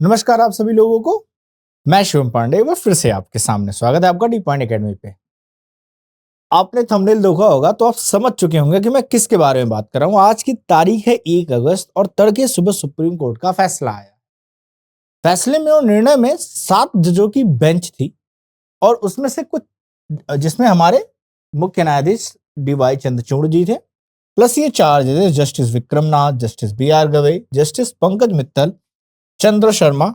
नमस्कार आप सभी लोगों को। मैं शिवम पांडे एक बार फिर से आपके सामने स्वागत है आपका डी पॉइंट एकेडमी पे। आपने थंबनेल देखा होगा तो आप समझ चुके होंगे कि मैं किसके बारे में बात कर रहा हूं। आज की तारीख है 1 अगस्त और तड़के सुबह सुप्रीम कोर्ट का फैसला आया। फैसले में और निर्णय में 7 जजों की बेंच थी और उसमें से कुछ जिसमें हमारे मुख्य न्यायाधीश डी.वाई. चंद्रचूड़ जी थे, प्लस ये 4 जजेस justice Vikram Nath, justice B R. Gavai, justice Pankaj Mittal, Chandra Sharma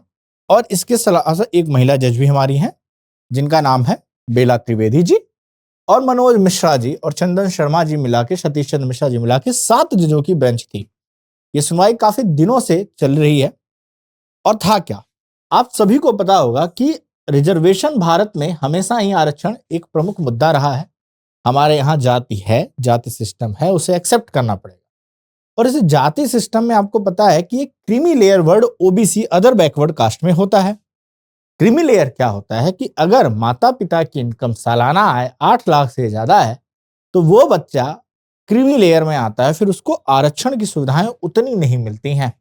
और इसके सलाह से एक महिला जज भी हमारी हैं जिनका नाम है बेला त्रिवेदी जी और मनोज मिश्रा जी और चंदन शर्मा जी मिला के, सतीश चंद्र मिश्रा जी मिला के 7 जजों की बेंच थी। ये सुनवाई काफी दिनों से चल रही है और था क्या, आप सभी को पता होगा कि रिजर्वेशन भारत में हमेशा ही आरक्षण एक प्रमुख मुद्दा रहा है। हमारे यहाँ जाति है, जाति सिस्टम है, उसे एक्सेप्ट करना पड़ेगा। और इस जाति सिस्टम में आपको पता है कि एक creamy layer word OBC other backward caste में होता है। क्रीमी लेयर क्या होता है कि अगर माता पिता की इनकम सालाना आय 8 लाख से ज्यादा है तो वो बच्चा क्रीमी लेयर में आता है, फिर उसको आरक्षण की सुविधाएं उतनी नहीं मिलती हैं।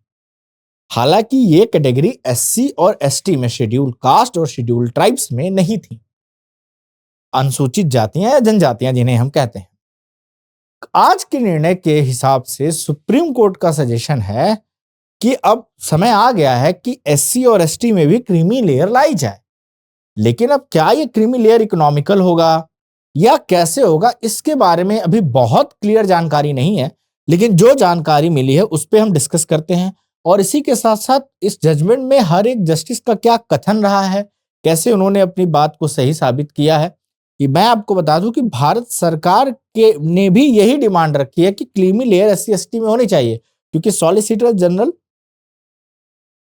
हालांकि ये कैटेगरी एससी और एसटी में, शेड्यूल कास्ट और शेड्यूल ट्राइब्स में नहीं थी। अनुसूचित जातियां या जनजातियां जिन्हें हम कहते हैं। आज के निर्णय के हिसाब से सुप्रीम कोर्ट का सजेशन है कि अब समय आ गया है कि एससी और एसटी में भी क्रीमी लेयर लाई जाए। लेकिन अब क्या ये क्रीमी लेयर इकोनॉमिकल होगा या कैसे होगा, इसके बारे में अभी बहुत क्लियर जानकारी नहीं है। लेकिन जो जानकारी मिली है उस पर हम डिस्कस करते हैं और इसी के साथ साथ इस जजमेंट में हर एक जस्टिस का क्या कथन रहा है, कैसे उन्होंने अपनी बात को सही साबित किया है। कि मैं आपको बता दूं कि भारत सरकार के ने भी यही डिमांड रखी है कि क्रीमी लेयर एससी एसटी में होनी चाहिए, क्योंकि सॉलिसिटर जनरल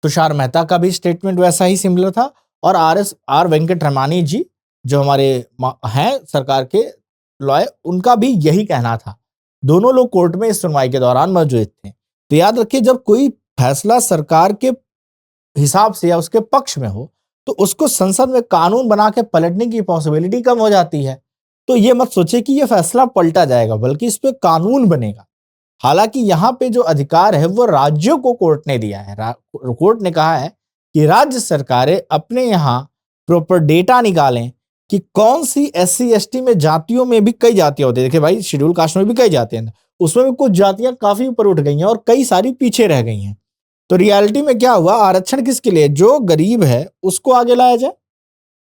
तुषार मेहता का भी स्टेटमेंट वैसा ही सिमिलर था और आर वेंकटरमणी जी जो हमारे हैं सरकार के लॉयर, उनका भी यही कहना था। दोनों लोग कोर्ट में इस सुनवाई के दौरान मौजूद थे। तो याद रखिए, जब कोई फैसला सरकार के हिसाब से या उसके पक्ष में हो तो उसको संसद में कानून बना के पलटने की पॉसिबिलिटी कम हो जाती है। तो ये मत सोचे कि ये फैसला पलटा जाएगा, बल्कि इस पे कानून बनेगा। हालांकि यहाँ पे जो अधिकार है वो राज्यों को कोर्ट ने दिया है। कोर्ट ने कहा है कि राज्य सरकारें अपने यहाँ प्रॉपर डेटा निकालें कि कौन सी एससी एसटी में, जातियों में भी कई जातियां होती है। देखिए भाई, शेड्यूल कास्ट में भी कई जातियां हैं, उसमें भी कुछ जातियां काफी ऊपर उठ गई हैं और कई सारी पीछे रह गई हैं। तो रियलिटी में क्या हुआ, आरक्षण किसके लिए, जो गरीब है उसको आगे लाया जाए।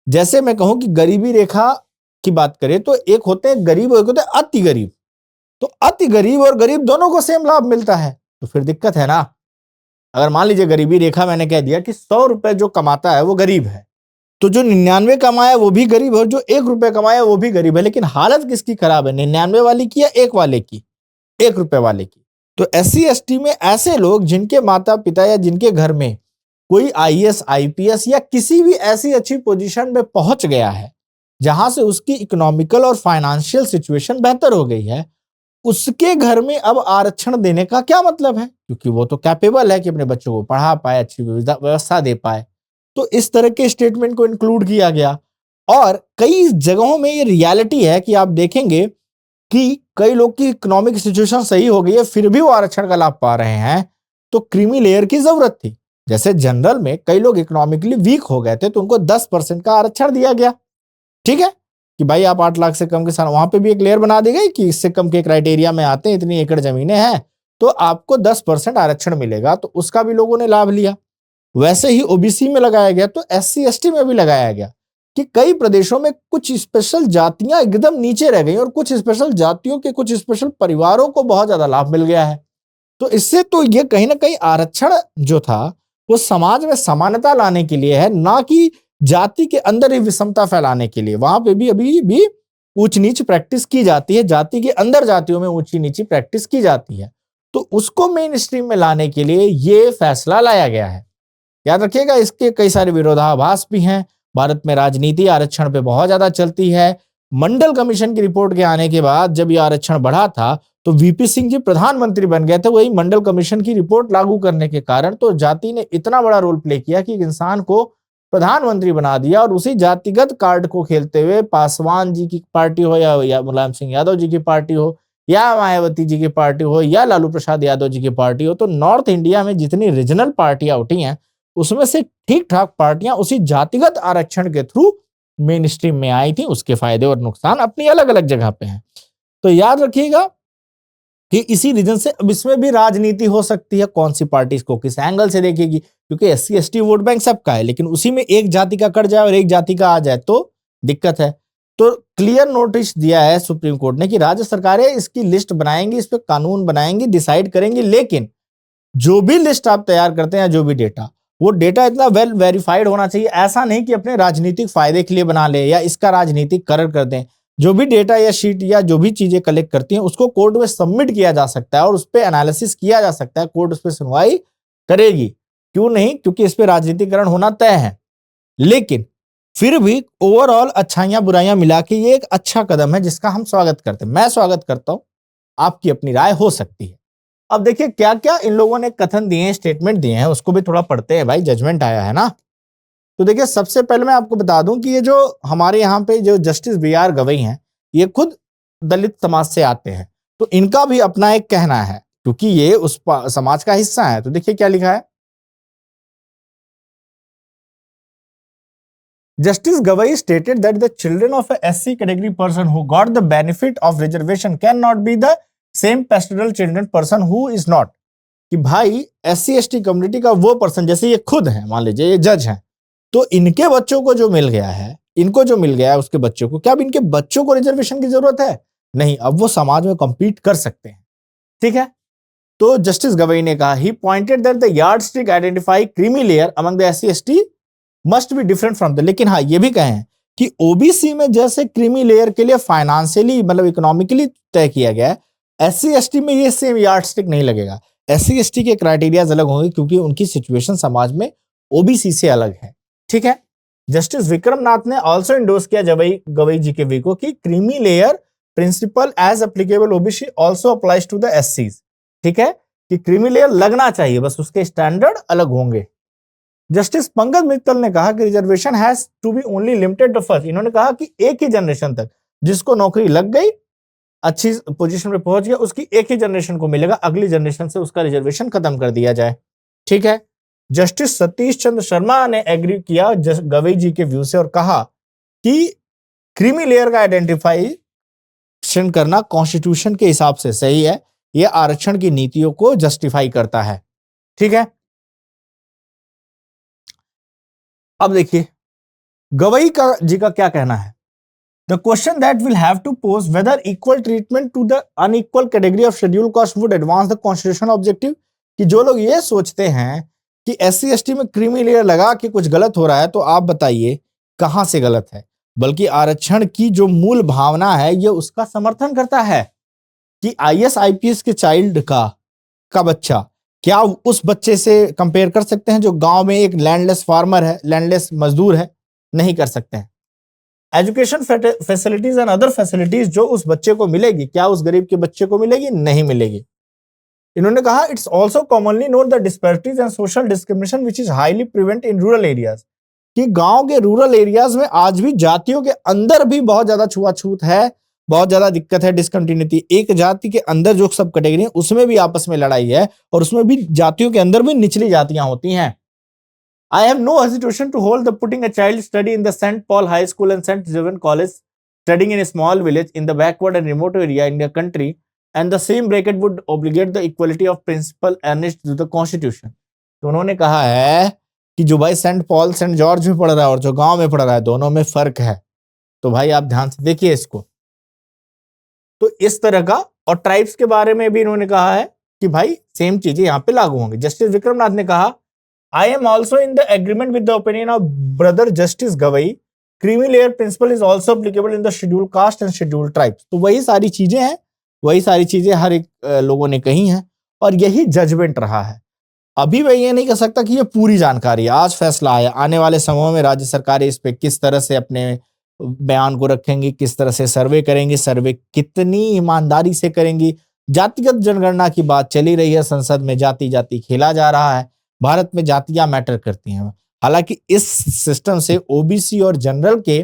जैसे मैं कहूं कि गरीबी रेखा की बात करें तो एक होते हैं गरीब और एक होते हैं अति गरीब। तो अति गरीब और गरीब दोनों को सेम लाभ मिलता है, तो फिर दिक्कत है ना। अगर मान लीजिए गरीबी रेखा, मैंने कह दिया कि 100 रुपए जो कमाता है वो गरीब है, तो जो 99 कमाया वो भी गरीब है और जो 1 रुपए कमाया वो भी गरीब है। लेकिन हालत किसकी खराब है, 99 वाले की या 1 वाले की, 1 रुपए वाले की। तो एससी एसटी में ऐसे लोग जिनके माता पिता या जिनके घर में कोई आईएएस आईपीएस या किसी भी ऐसी अच्छी पोजीशन में पहुंच गया है जहां से उसकी इकोनॉमिकल और फाइनेंशियल सिचुएशन बेहतर हो गई है, उसके घर में अब आरक्षण देने का क्या मतलब है, क्योंकि वो तो कैपेबल है कि अपने बच्चों को पढ़ा पाए, अच्छी व्यवस्था दे पाए। तो इस तरह के स्टेटमेंट को इंक्लूड किया गया। और कई जगहों में ये रियलिटी है कि आप देखेंगे कि कई लोग की इकोनॉमिक सिचुएशन सही हो गई है फिर भी वो आरक्षण का लाभ पा रहे हैं। तो क्रीमी लेयर की जरूरत थी। जैसे जनरल में कई लोग इकोनॉमिकली वीक हो गए थे तो उनको 10% का आरक्षण दिया गया। ठीक है कि भाई आप 8 लाख से कम के साथ, वहां पे भी एक लेयर बना दी गई कि इससे कम के क्राइटेरिया में आते हैं, इतनी एकड़ जमीनें हैं तो आपको 10% आरक्षण मिलेगा, तो उसका भी लोगों ने लाभ लिया। वैसे ही ओबीसी में लगाया गया, तो एससी एसटी में भी लगाया गया कि कई प्रदेशों में कुछ स्पेशल जातियां एकदम नीचे रह गई और कुछ स्पेशल जातियों के कुछ स्पेशल परिवारों को बहुत ज्यादा लाभ मिल गया है। तो इससे तो ये कहीं ना कहीं आरक्षण जो था वो समाज में समानता लाने के लिए है, ना कि जाति के अंदर ही विषमता फैलाने के लिए। वहां पे भी अभी भी ऊंच नीच प्रैक्टिस की जाती है, जाति के अंदर जातियों में ऊंची नीची प्रैक्टिस की जाती है। तो उसको मेन स्ट्रीम में लाने के लिए ये फैसला लाया गया है। याद रखिएगा, इसके कई सारे विरोधाभास भी हैं। भारत में राजनीति आरक्षण पे बहुत ज्यादा चलती है। मंडल कमीशन की रिपोर्ट के आने के बाद जब ये आरक्षण बढ़ा था तो वीपी सिंह जी प्रधानमंत्री बन गए थे, वही मंडल कमीशन की रिपोर्ट लागू करने के कारण। तो जाति ने इतना बड़ा रोल प्ले किया कि इंसान को प्रधानमंत्री बना दिया और उसी जातिगत कार्ड को खेलते हुए पासवान जी की पार्टी हो या मुलायम सिंह यादव जी की पार्टी हो या मायावती जी की पार्टी हो या लालू प्रसाद यादव जी की पार्टी हो, तो नॉर्थ इंडिया में जितनी रीजनल पार्टियां उठी हैं उसमें से ठीक ठाक पार्टियां उसी जातिगत आरक्षण के थ्रू मेन स्ट्रीम में आई थी। उसके फायदे और नुकसान अपनी अलग अलग जगह पे हैं। तो याद रखिएगा कि इसी रीजन से अब इसमें भी राजनीति हो सकती है, कौन सी पार्टी इसको किस एंगल से देखेगी, क्योंकि एससी एसटी वोट बैंक सबका है, लेकिन उसी में एक जाति का कट जाए और एक जाति का आ जाए तो दिक्कत है। तो क्लियर नोटिस दिया है सुप्रीम कोर्ट ने कि राज्य सरकारें इसकी लिस्ट बनाएंगी, इस पर कानून बनाएंगी, डिसाइड करेंगी, लेकिन जो भी लिस्ट आप तैयार करते हैं, जो भी डेटा, वो डेटा इतना वेल वेरीफाइड होना चाहिए। ऐसा नहीं कि अपने राजनीतिक फायदे के लिए बना ले या इसका राजनीतिक कलर कर दें। जो भी डेटा या शीट या जो भी चीजें कलेक्ट करती हैं उसको कोर्ट में सबमिट किया जा सकता है और उस पर एनालिसिस किया जा सकता है, कोर्ट उस पर सुनवाई करेगी। क्यों नहीं? क्योंकि इस पर राजनीतिकरण होना तय है। लेकिन फिर भी ओवरऑल अच्छाइयां बुराइयां मिला के ये एक अच्छा कदम है जिसका हम स्वागत करते हैं। मैं स्वागत करता हूं, आपकी अपनी राय हो सकती है। अब देखिए क्या क्या इन लोगों ने कथन दिए हैं, स्टेटमेंट दिए हैं, उसको भी थोड़ा पढ़ते हैं भाई, जजमेंट आया है ना। तो देखिए सबसे पहले मैं आपको बता दूं कि ये जो हमारे यहाँ पे जो जस्टिस BR गवई हैं, ये खुद दलित समाज से आते हैं, तो इनका भी अपना एक कहना है क्योंकि ये उस समाज का हिस्सा है। तो देखिए क्या लिखा है। Justice Gavai stated that the children of a SC category person who got the benefit of reservation cannot be the same pastoral children person who is not। कि भाई SC ST कम्युनिटी का वो पर्सन, जैसे ये खुद है, मान लीजिए ये जज हैं, तो इनके बच्चों को जो मिल गया है, इनको जो मिल गया है उसके बच्चों को, क्या अब इनके बच्चों को रिजर्वेशन की जरूरत है? नहीं, अब वो समाज में कम्पीट कर सकते हैं। ठीक है। तो जस्टिस गवई ने कहा, he pointed that the yardstick identify creamy layer among the SC ST must be different from the. लेकिन हाँ ये भी कहें कि ओबीसी में जैसे क्रीमी लेयर के लिए फाइनेंशियली मतलब इकोनॉमिकली तय किया गया है, SC ST में ये सेम यार्डस्टिक नहीं लगेगा। SC ST के क्राइटेरियाज अलग होंगे क्योंकि उनकी सिचुएशन समाज में ओबीसी से अलग है। ठीक है। जस्टिस विक्रम नाथ ने ऑल्सो इंडोर्स किया गवई जी के वी को कि creamy layer principle as applicable OBC also applies to the SCs। ठीक है, कि क्रीमी लेयर लगना चाहिए, बस उसके स्टैंडर्ड अलग होंगे। जस्टिस पंकज मित्तल ने कहा कि reservation has to be only limited to first. इन्होंने कहा कि एक ही जनरेशन तक जिसको नौकरी लग गई, अच्छी पोजीशन पे पहुंच गया, उसकी एक ही जनरेशन को मिलेगा, अगली जनरेशन से उसका रिजर्वेशन खत्म कर दिया जाए। ठीक है। जस्टिस सतीश चंद्र शर्मा ने एग्री किया गवई जी के व्यू से और कहा कि क्रीमी लेयर का आइडेंटिफिकेशन करना कॉन्स्टिट्यूशन के हिसाब से सही है, यह आरक्षण की नीतियों को जस्टिफाई करता है। ठीक है। अब देखिए गवई का जी का क्या कहना है। The question that will have to pose whether equal treatment to the unequal category of scheduled caste would advance the constitution objective. कि जो लोग ये सोचते हैं कि SC ST में क्रीमी लेयर लगा के कुछ गलत हो रहा है, तो आप बताइए कहां से गलत है। बल्कि आरक्षण की जो मूल भावना है ये उसका समर्थन करता है कि IAS IPS के चाइल्ड का बच्चा क्या उस बच्चे से कंपेयर कर सकते हैं जो गांव में एक लैंडलेस फार्मर है, लैंडलेस मजदूर है? नहीं कर सकते हैं। Education facilities and other facilities जो उस बच्चे को मिलेगी, क्या उस गरीब के बच्चे को मिलेगी? नहीं मिलेगी। इन्होंने कहा it's also commonly note the disparities and social discrimination which is highly prevent in rural areas. कि गांव के रूरल एरियाज में आज भी जातियों के अंदर भी बहुत ज्यादा छुआछूत है, बहुत ज्यादा दिक्कत है, डिसकंटिन्यूटी। एक जाति के अंदर जो सब कैटेगरी है उसमें भी आपस में लड़ाई है और उसमें भी जातियों के अंदर भी निचली जातियां होती हैं। I have no hesitation to hold the putting a child study in the St. Paul High School and St. Stephen College, studying in a small village in the backward and remote area in the country, and the same bracket would obligate the equality of principle annexed to the Constitution। तो उन्होंने कहा है कि जो भाई Saint Paul Saint George में पढ़ रहा है और जो गांव में पढ़ रहा है, दोनों में फर्क है। तो भाई आप ध्यान से देखिए इसको। तो इस तरह का, और ट्राइब्स के बारे में भी इन्होंने कहा है कि भाई सेम चीजें यहाँ पे लागू होंगी। जस्टिस विक्रमनाथ ने कहा I am also in the agreement with the opinion of brother Justice Gavai। Creamy layer principle is also applicable in the scheduled caste and scheduled tribes। तो वही सारी चीजें हैं, वही सारी चीजें हर एक लोगों ने कही हैं और यही जजमेंट रहा है। अभी मैं ये नहीं कह सकता कि ये पूरी जानकारी है, आज फैसला आया। आने वाले समय में राज्य सरकारें इस पे किस तरह से अपने बयान को रखेंगी, किस तरह से सर्वे करेंगी, सर्वे कितनी ईमानदारी से करेंगी। जातिगत जनगणना की बात चली रही है, संसद में जाति जाति खेला जा रहा है। भारत में जातियां मैटर करती हैं। हालांकि इस सिस्टम से ओबीसी और जनरल के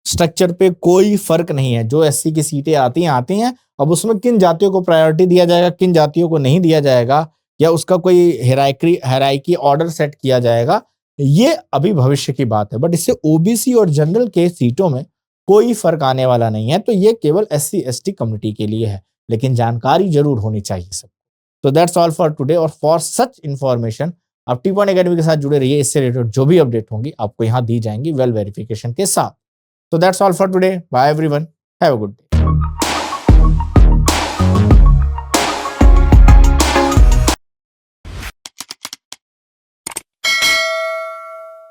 स्ट्रक्चर पे कोई फर्क नहीं है। जो SC की सीटें आती हैं। अब उसमें किन जातियों को प्रायोरिटी दिया जाएगा, किन जातियों को नहीं दिया जाएगा, या उसका कोई हायरार्की ऑर्डर सेट किया जाएगा, ये अभी भविष्य की बात है। बट इससे ओबीसी और जनरल के सीटों में कोई फर्क आने वाला नहीं है, तो ये केवल एससी एसटी कम्युनिटी के लिए है, लेकिन जानकारी जरूर होनी चाहिए सब। तो दैट्स ऑल फॉर टुडे, और फॉर सच इन्फॉर्मेशन आप टी पॉइंट एकेडमी के साथ जुड़े रहिए। इससे रिलेटेड जो भी अपडेट होंगी आपको यहाँ दी जाएंगी वेल वेरिफिकेशन के साथ। तो that's all for today, bye everyone, have a good day.